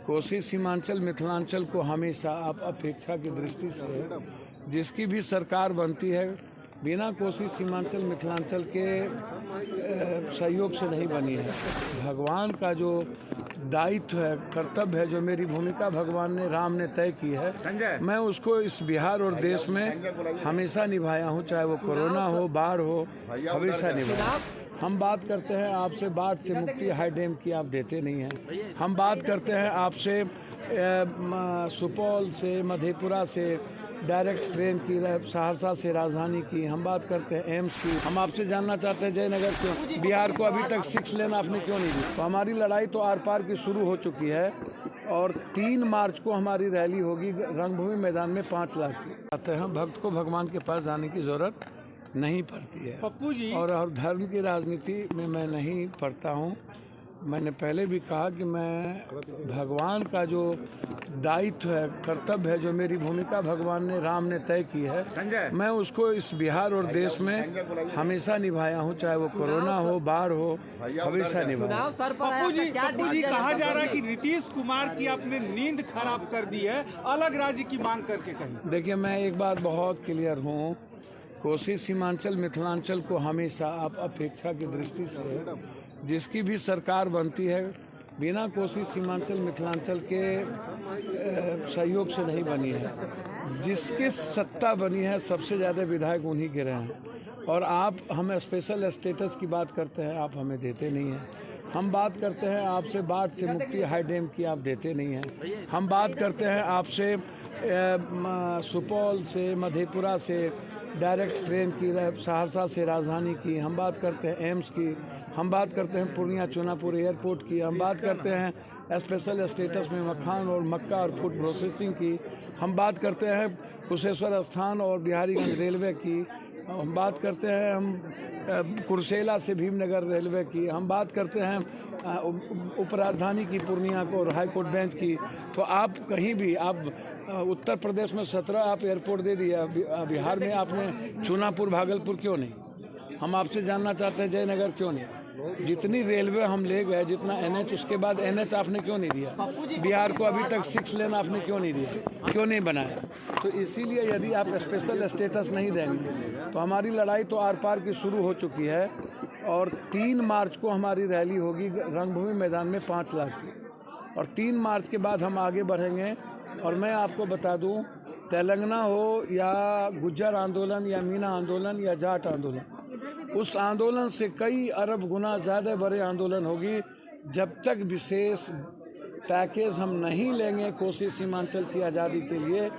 कोसी सीमांचल मिथिलांचल को हमेशा आप अपेक्षा की दृष्टि से जिसकी भी सरकार बनती है बिना कोसी सीमांचल मिथिलांचल के सहयोग से नहीं बनी है। भगवान का जो दायित्व है, कर्तव्य है, जो मेरी भूमिका भगवान ने राम ने तय की है, मैं उसको इस बिहार और देश में हमेशा निभाया हूँ। चाहे वो कोरोना हो, बाढ़ हो, हमेशा निभाया। हम बात करते हैं आपसे बाढ़ से मुक्ति हाई डैम की, आप देते नहीं हैं। हम बात करते हैं आपसे सुपौल से, मधेपुरा से डायरेक्ट ट्रेन की, सहरसा से राजधानी की। हम बात करते हैं एम्स की। हम आपसे जानना चाहते हैं जयनगर क्यों, बिहार को अभी तक 6 लेन आपने क्यों नहीं दी? तो हमारी लड़ाई तो आर पार की शुरू हो चुकी है और 3 मार्च को हमारी रैली होगी रंगभूमि मैदान में 5 लाख की। आते हैं, भक्त को भगवान के पास जाने की जरूरत नहीं पड़ती है पप्पू जी। और धर्म की राजनीति में मैं नहीं पढ़ता हूँ। मैंने पहले भी कहा कि मैं भगवान का जो दायित्व है, कर्तव्य है, जो मेरी भूमिका भगवान ने राम ने तय की है, मैं उसको इस बिहार और देश में हमेशा निभाया हूँ। चाहे वो कोरोना हो, बाढ़ हो, हमेशा निभाया। पप्पू जी कहा जा रहा है कि नीतीश कुमार की आपने नींद खराब कर दी है, अलग राज्य की मांग करके कही। देखिए, मैं एक बात बहुत क्लियर हूँ, कोसी सीमांचल मिथिलांचल को हमेशा आप अपेक्षा की दृष्टि से जिसकी भी सरकार बनती है बिना कोसी सीमांचल मिथिलांचल के सहयोग से नहीं बनी है। जिसके सत्ता बनी है सबसे ज़्यादा विधायक उन्हीं के रहे हैं और आप हमें स्पेशल स्टेटस की बात करते हैं, आप हमें देते नहीं हैं। हम बात करते हैं आपसे बाढ़ से मुक्ति हाई डैम की, आप देते नहीं हैं। हम बात करते हैं आपसे सुपौल से, मधेपुरा से डायरेक्ट ट्रेन की, सहरसा से राजधानी की। हम बात करते हैं एम्स की। हम बात करते हैं पूर्णिया चुनापुर एयरपोर्ट की। हम बात करते हैं स्पेशल स्टेटस में मखान और मक्का और फूड प्रोसेसिंग की। हम बात करते हैं कुशेश्वर स्थान और बिहारीगंज रेलवे की। हम बात करते हैं कुर्सेला से भीमनगर रेलवे की। हम बात करते हैं उपराजधानी की पूर्णिया को और हाई कोर्ट बेंच की। तो आप कहीं भी, आप उत्तर प्रदेश में 17 आप एयरपोर्ट दे दिया, बिहार में आपने चुनापुर भागलपुर क्यों नहीं? हम आपसे जानना चाहते हैं जयनगर क्यों नहीं? जितनी रेलवे हम ले गए, जितना एनएच, उसके बाद एनएच आपने क्यों नहीं दिया? बिहार को अभी तक 6 लेन आपने क्यों नहीं दिया, क्यों नहीं बनाया? तो इसीलिए यदि आप स्पेशल स्टेटस नहीं देंगे तो हमारी लड़ाई तो आर पार की शुरू हो चुकी है और 3 मार्च को हमारी रैली होगी रंगभूमि मैदान में 5 लाख की और 3 मार्च के बाद हम आगे बढ़ेंगे। और मैं आपको बता दूं, तेलंगाना हो या गुज्जर आंदोलन या मीना आंदोलन या जाट आंदोलन, उस आंदोलन से कई अरब गुना ज़्यादा बड़े आंदोलन होगी। जब तक विशेष पैकेज हम नहीं लेंगे कोसी सीमांचल की आज़ादी के लिए,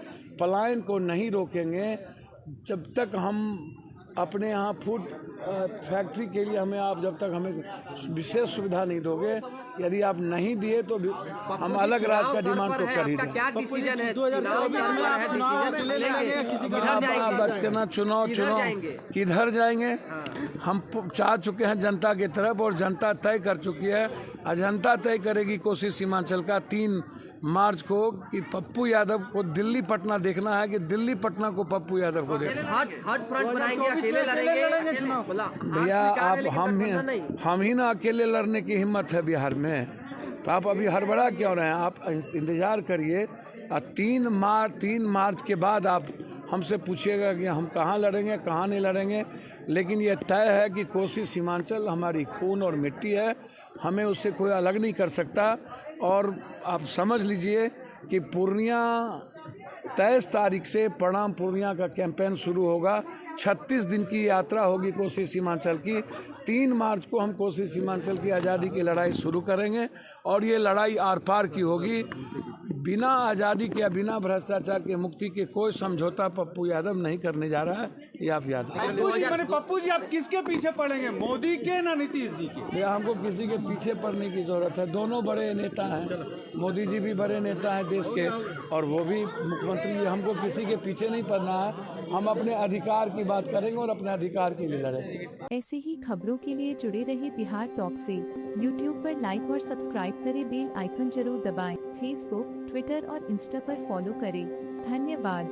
पलायन को नहीं रोकेंगे, जब तक हम अपने यहाँ फूड फैक्ट्री के लिए आप जब तक हमें विशेष सुविधा नहीं दोगे, यदि आप नहीं दिए तो हम अलग राज्य का डिमांड तो कर ही दें। आप बचकना चुनाव किधर जाएंगे? हम चाह चुके हैं जनता की तरफ और जनता तय कर चुकी है। जनता तय करेगी कोसी सीमांचल का 3 मार्च को कि पप्पू यादव को दिल्ली पटना देखना है कि दिल्ली पटना को पप्पू यादव को देखना है। भैया, आप हम ही ना अकेले लड़ने की हिम्मत है बिहार में, तो आप अभी हड़बड़ा क्यों रहे हैं? आप इंतजार करिए। 3 मार्च के बाद आप हमसे पूछिएगा कि हम कहाँ लड़ेंगे, कहाँ नहीं लड़ेंगे। लेकिन ये तय है कि कोसी सीमांचल हमारी खून और मिट्टी है, हमें उससे कोई अलग नहीं कर सकता। और आप समझ लीजिए कि पूर्णिया 23 तारीख से प्रणाम पूर्णिया का कैंपेन शुरू होगा। 36 दिन की यात्रा होगी कोसी सीमांचल की। 3 मार्च को हम कोसी सीमांचल की आज़ादी की लड़ाई शुरू करेंगे और ये लड़ाई आर पार की होगी। बिना आज़ादी के या बिना भ्रष्टाचार के मुक्ति के कोई समझौता पप्पू यादव नहीं करने जा रहा है, ये आप याद रखें। पप्पू जी, आप किसके पीछे पड़ेंगे, मोदी के ना नीतीश जी के? भैया, हमको किसी के पीछे पड़ने की जरूरत है। दोनों बड़े नेता हैं, मोदी जी भी बड़े नेता हैं देश के और वो भी मुख्यमंत्री। हमको किसी के पीछे नहीं पड़ना है, हम अपने अधिकार की बात करेंगे और अपने अधिकार के लिए लड़ेंगे। ऐसी ही खबरों के लिए जुड़े रहे बिहार टॉक से। यूट्यूब पर लाइक और सब्सक्राइब करें, बेल आइकन जरूर दबाएं। फेसबुक, ट्विटर और इंस्टा पर फॉलो करें। धन्यवाद।